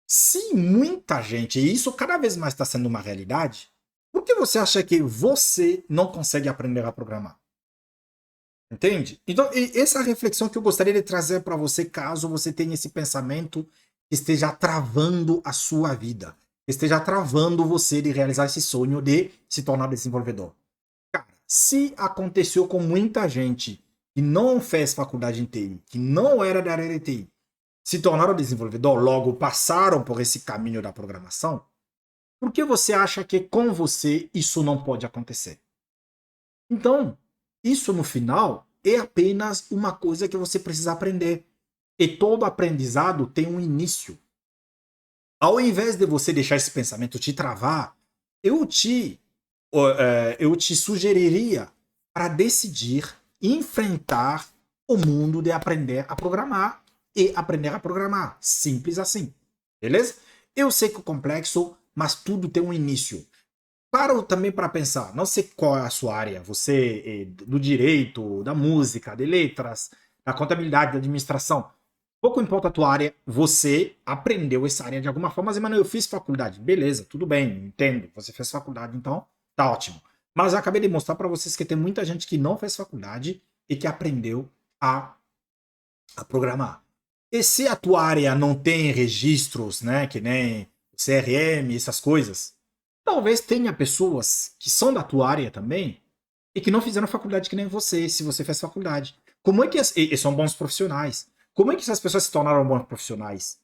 se muita gente, e isso cada vez mais está sendo uma realidade, por que você acha que você não consegue aprender a programar? Entende? Então, essa é a reflexão que eu gostaria de trazer para você, caso você tenha esse pensamento que esteja travando a sua vida, esteja travando você de realizar esse sonho de se tornar desenvolvedor. Cara, se aconteceu com muita gente que não fez faculdade em TI, que não era da área de TI, se tornaram desenvolvedor, logo passaram por esse caminho da programação, por que você acha que com você isso não pode acontecer? Então, isso no final é apenas uma coisa que você precisa aprender. E todo aprendizado tem um início. Ao invés de você deixar esse pensamento te travar, eu te, eu te sugeriria para decidir enfrentar o mundo de aprender a programar e aprender a programar. Simples assim. Beleza? Eu sei que é complexo, mas tudo tem um início. Paro também para pensar, não sei qual é a sua área, você do direito, da música, de letras, da contabilidade, da administração. Pouco importa a tua área, você aprendeu essa área de alguma forma, mas, mano, eu fiz faculdade. Beleza, tudo bem, entendo. Você fez faculdade, então tá ótimo. Mas eu acabei de mostrar para vocês que tem muita gente que não fez faculdade e que aprendeu a, a programar. E se a tua área não tem registros, né, que nem CRM, essas coisas, talvez tenha pessoas que são da tua área também e que não fizeram faculdade que nem você, se você fez faculdade. Como é que e são bons profissionais? Como é que essas pessoas se tornaram bons profissionais?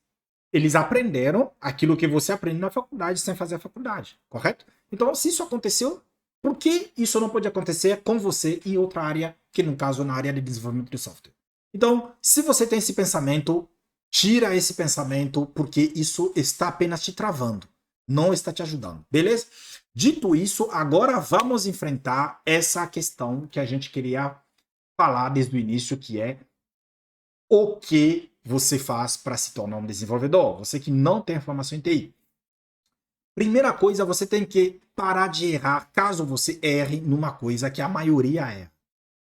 Eles aprenderam aquilo que você aprende na faculdade sem fazer a faculdade, correto? Então, se isso aconteceu, Por que isso não pode acontecer com você em outra área, que no caso na área de desenvolvimento de software? Então, se você tem esse pensamento, tira esse pensamento, porque isso está apenas te travando, não está te ajudando, beleza? Dito isso, agora vamos enfrentar essa questão que a gente queria falar desde o início, que é o que você faz para se tornar um desenvolvedor. Você que não tem formação em TI. Primeira coisa, você tem que parar de errar caso você erre numa coisa que a maioria erra.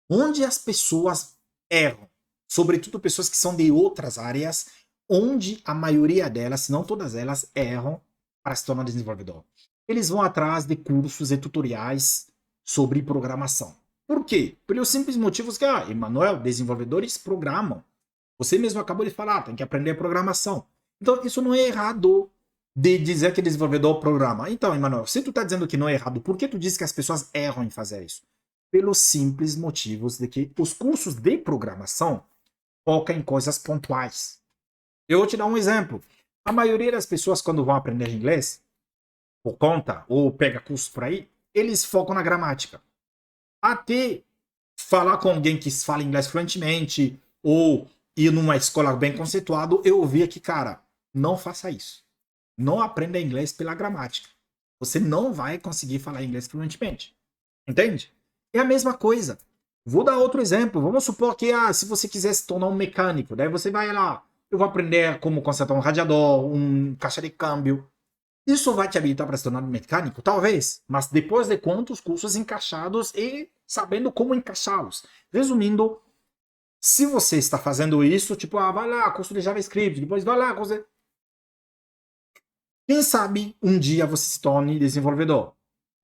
Onde as pessoas erram, sobretudo pessoas que são de outras áreas, onde a maioria delas, se não todas elas, erram para se tornar desenvolvedor. Eles vão atrás de cursos e tutoriais sobre programação. Por quê? Pelos simples motivos que, Emanuel, desenvolvedores programam. Você mesmo acabou de falar, tem que aprender programação. Então, isso não é errado de dizer que desenvolvedor programa. Então, Emanuel, se tu está dizendo que não é errado, por que tu diz que as pessoas erram em fazer isso? Pelos simples motivos de que os cursos de programação focam em coisas pontuais. Eu vou te dar um exemplo. A maioria das pessoas, quando vão aprender inglês, por conta, ou pega cursos por aí, eles focam na gramática. Até falar com alguém que fala inglês fluentemente, ou ir numa escola bem conceituada, eu ouvi que, cara, não faça isso. Não aprenda inglês pela gramática. Você não vai conseguir falar inglês fluentemente. Entende? É a mesma coisa. Vou dar outro exemplo. Vamos supor que se você quiser se tornar um mecânico, daí você vai lá, eu vou aprender como consertar um radiador, um caixa de câmbio. Isso vai te habilitar para se tornar um mecânico? Talvez. Mas depois de quantos cursos encaixados e sabendo como encaixá-los. Resumindo, se você está fazendo isso, tipo, vai lá, curso de JavaScript, depois vai lá, curso de... Quem sabe um dia você se torne desenvolvedor.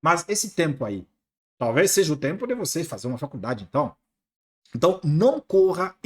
Mas esse tempo aí, talvez seja o tempo de você fazer uma faculdade, então. Então, não corra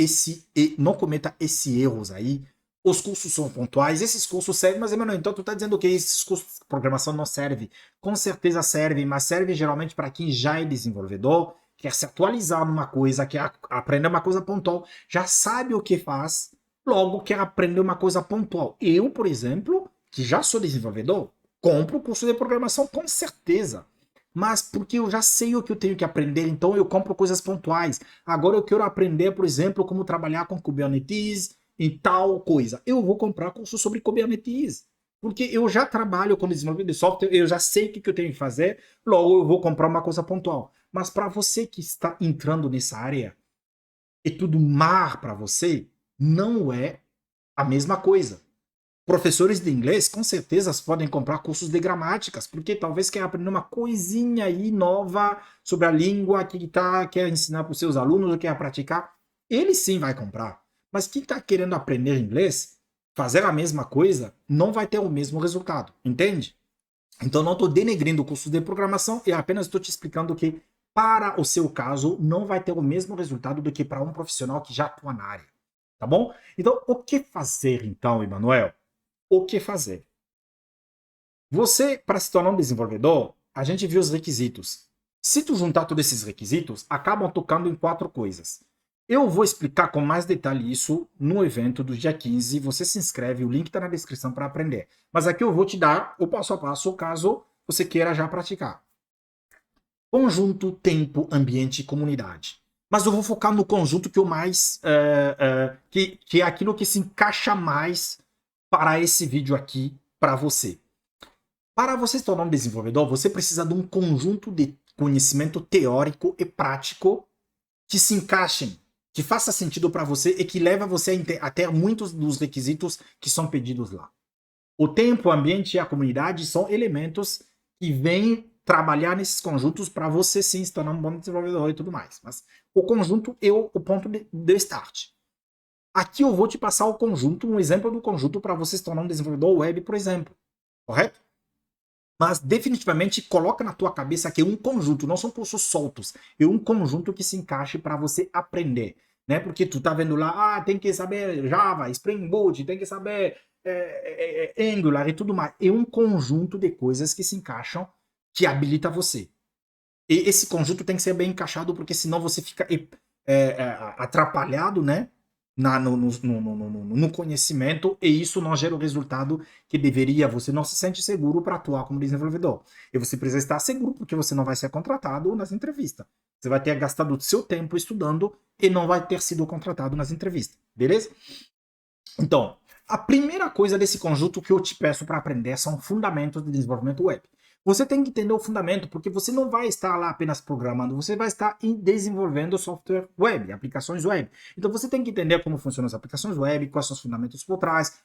não cometa esses erros aí. Os cursos são pontuais, esses cursos servem, mas, Emanuel, então tu tá dizendo que esses cursos de programação não servem? Com certeza servem, mas servem geralmente para quem já é desenvolvedor, quer se atualizar numa coisa, quer aprender uma coisa pontual, já sabe o que faz, logo quer aprender uma coisa pontual. Eu, por exemplo, que já sou desenvolvedor, compro o curso de programação com certeza. Mas porque eu já sei o que eu tenho que aprender, então eu compro coisas pontuais. Agora eu quero aprender, por exemplo, como trabalhar com Kubernetes e tal coisa. Eu vou comprar curso sobre Kubernetes. Porque eu já trabalho com desenvolvimento de software, eu já sei o que eu tenho que fazer, logo eu vou comprar uma coisa pontual. Mas para você que está entrando nessa área, é tudo mar para você, não é a mesma coisa. Professores de inglês, com certeza, podem comprar cursos de gramáticas, porque talvez quer aprender uma coisinha aí nova sobre a língua quer ensinar para os seus alunos ou quer praticar. Ele sim vai comprar. Mas quem está querendo aprender inglês, fazer a mesma coisa, não vai ter o mesmo resultado, entende? Então não estou denegrindo o curso de programação, eu apenas estou te explicando que para o seu caso não vai ter o mesmo resultado do que para um profissional que já atua na área, tá bom? Então o que fazer então, Emanuel? O que fazer? Você, para se tornar um desenvolvedor, a gente viu os requisitos. Se tu juntar todos esses requisitos, acabam tocando em 4 coisas. Eu vou explicar com mais detalhe isso no evento do dia 15. Você se inscreve, o link está na descrição para aprender. Mas aqui eu vou te dar o passo a passo, caso você queira já praticar. Conjunto, tempo, ambiente e comunidade. Mas eu vou focar no conjunto que eu mais. Que é aquilo que se encaixa mais para esse vídeo aqui, para você. Para você se tornar um desenvolvedor, você precisa de um conjunto de conhecimento teórico e prático que se encaixem, que faça sentido para você e que leva você a ter muitos dos requisitos que são pedidos lá. O tempo, o ambiente e a comunidade são elementos que vêm trabalhar nesses conjuntos para você sim se tornar um bom desenvolvedor e tudo mais. Mas o conjunto é o ponto de start. Aqui eu vou te passar o conjunto, um exemplo do conjunto para você se tornar um desenvolvedor web, por exemplo. Correto? Mas definitivamente coloca na tua cabeça que é um conjunto, não são cursos soltos, é um conjunto que se encaixe para você aprender, né? Porque tu tá vendo lá, tem que saber Java, Spring Boot, tem que saber Angular e tudo mais. É um conjunto de coisas que se encaixam, que habilita você. E esse conjunto tem que ser bem encaixado, porque senão você fica atrapalhado, né? no conhecimento, e isso não gera o resultado que deveria. Você não se sente seguro para atuar como desenvolvedor. E você precisa estar seguro porque você não vai ser contratado nas entrevistas. Você vai ter gastado seu tempo estudando e não vai ter sido contratado nas entrevistas. Beleza? Então, a primeira coisa desse conjunto que eu te peço para aprender são fundamentos de desenvolvimento web. Você tem que entender o fundamento, porque você não vai estar lá apenas programando, você vai estar desenvolvendo software web, aplicações web. Então você tem que entender como funcionam as aplicações web, quais são os fundamentos por trás,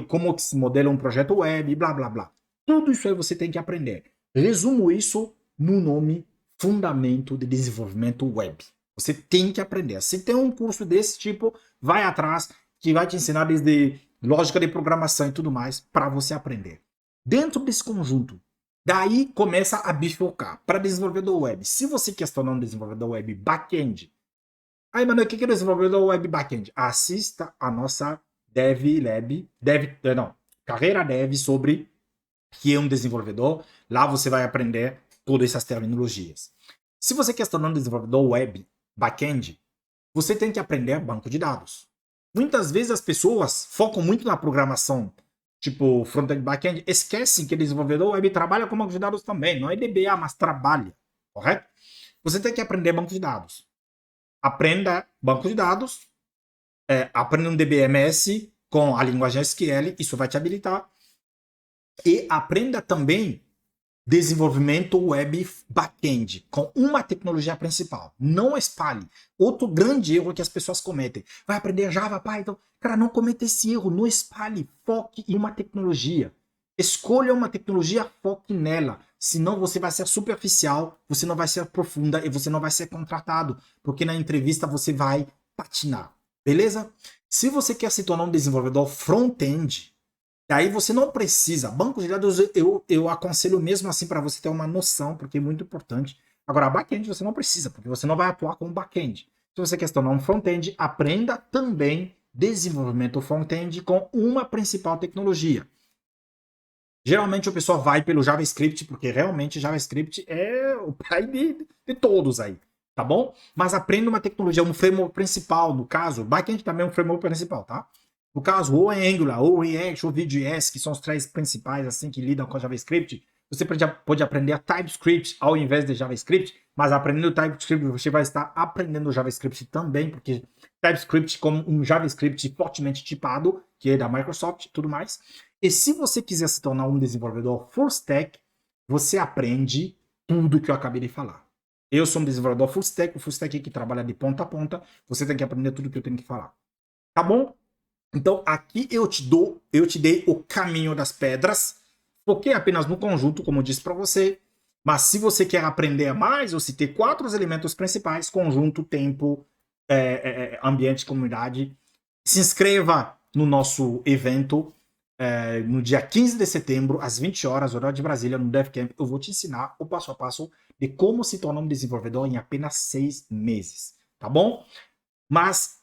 como se modela um projeto web, blá blá blá. Tudo isso aí você tem que aprender. Resumo isso no nome Fundamento de Desenvolvimento Web. Você tem que aprender. Se tem um curso desse tipo, vai atrás, que vai te ensinar desde lógica de programação e tudo mais para você aprender. Dentro desse conjunto, daí começa a bifurcar para desenvolvedor web. Se você quer se tornar um desenvolvedor web back-end, aí, mano, o que é desenvolvedor web back-end? Assista a nossa carreira dev sobre que é um desenvolvedor. Lá você vai aprender todas essas terminologias. Se você quer se tornar um desenvolvedor web back-end, você tem que aprender banco de dados. Muitas vezes as pessoas focam muito na programação, tipo front-end, back-end, esquecem que desenvolvedor web trabalha com banco de dados também, não é DBA, mas trabalha, correto? Você tem que aprender banco de dados. Aprenda banco de dados, aprenda um DBMS com a linguagem SQL, isso vai te habilitar. E aprenda também desenvolvimento web back-end com uma tecnologia principal. Não espalhe. Outro grande erro que as pessoas cometem. Vai aprender Java, Python. Cara, não cometa esse erro. Não espalhe. Foque em uma tecnologia. Escolha uma tecnologia, foque nela. Senão você vai ser superficial, você não vai ser profunda e você não vai ser contratado. Porque na entrevista você vai patinar. Beleza? Se você quer se tornar um desenvolvedor front-end, daí você não precisa. Banco de dados eu aconselho mesmo assim para você ter uma noção, porque é muito importante. Agora, back-end você não precisa, porque você não vai atuar como back-end. Se você quer se tornar um front-end, aprenda também desenvolvimento front-end com uma principal tecnologia. Geralmente o pessoal vai pelo JavaScript, porque realmente JavaScript é o pai de todos aí, tá bom? Mas aprenda uma tecnologia, um framework principal, no caso, back-end também é um framework principal, tá? No caso, ou em Angular, ou React, ou Vue.js, que são os três principais assim que lidam com JavaScript, você pode aprender a TypeScript ao invés de JavaScript, mas aprendendo TypeScript você vai estar aprendendo JavaScript também, porque TypeScript como um JavaScript fortemente tipado, que é da Microsoft e tudo mais. E se você quiser se tornar um desenvolvedor full stack, você aprende tudo que eu acabei de falar. Eu sou um desenvolvedor full stack, o full stack que trabalha de ponta a ponta, você tem que aprender tudo que eu tenho que falar. Tá bom? Então aqui eu te dei o caminho das pedras, foquei apenas no conjunto, como eu disse para você, mas se você quer aprender mais, eu citei 4 elementos principais: conjunto, tempo, ambiente, comunidade. Se inscreva no nosso evento no dia 15 de setembro, às 20 horas, horário de Brasília, no DevCamp. Eu vou te ensinar o passo a passo de como se tornar um desenvolvedor em apenas 6 meses, tá bom? Mas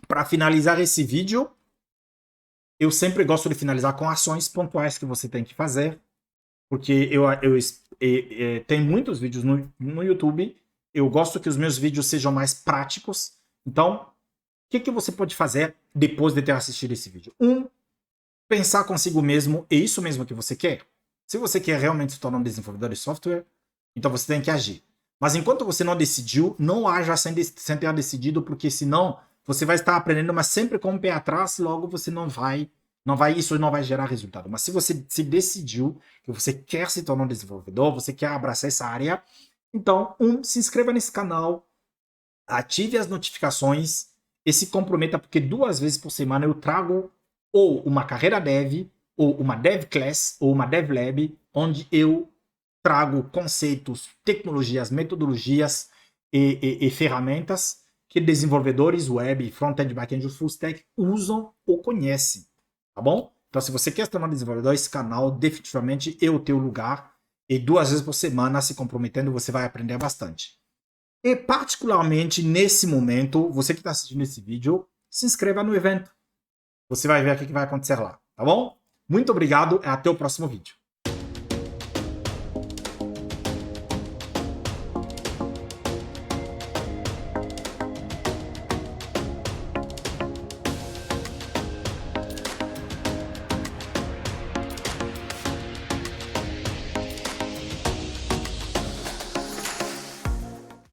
para finalizar esse vídeo, eu sempre gosto de finalizar com ações pontuais que você tem que fazer, porque tem muitos vídeos no YouTube, eu gosto que os meus vídeos sejam mais práticos. Então, o que você pode fazer depois de ter assistido esse vídeo? Pensar consigo mesmo, é isso mesmo que você quer? Se você quer realmente se tornar um desenvolvedor de software, então você tem que agir. Mas enquanto você não decidiu, não haja sem ter decidido, porque senão você vai estar aprendendo, mas sempre com o pé atrás, logo você isso não vai gerar resultado. Mas se você se decidiu que você quer se tornar um desenvolvedor, você quer abraçar essa área, então, se inscreva nesse canal, ative as notificações e se comprometa, porque 2 vezes por semana eu trago ou uma carreira dev, ou uma dev class, ou uma dev lab, onde eu trago conceitos, tecnologias, metodologias e ferramentas que desenvolvedores web, front-end, back-end, full stack usam ou conhecem, tá bom? Então, se você quer se tornar desenvolvedor, esse canal definitivamente é o teu lugar, e 2 vezes por semana, se comprometendo, você vai aprender bastante. E particularmente nesse momento, você que está assistindo esse vídeo, se inscreva no evento. Você vai ver o que vai acontecer lá, tá bom? Muito obrigado e até o próximo vídeo.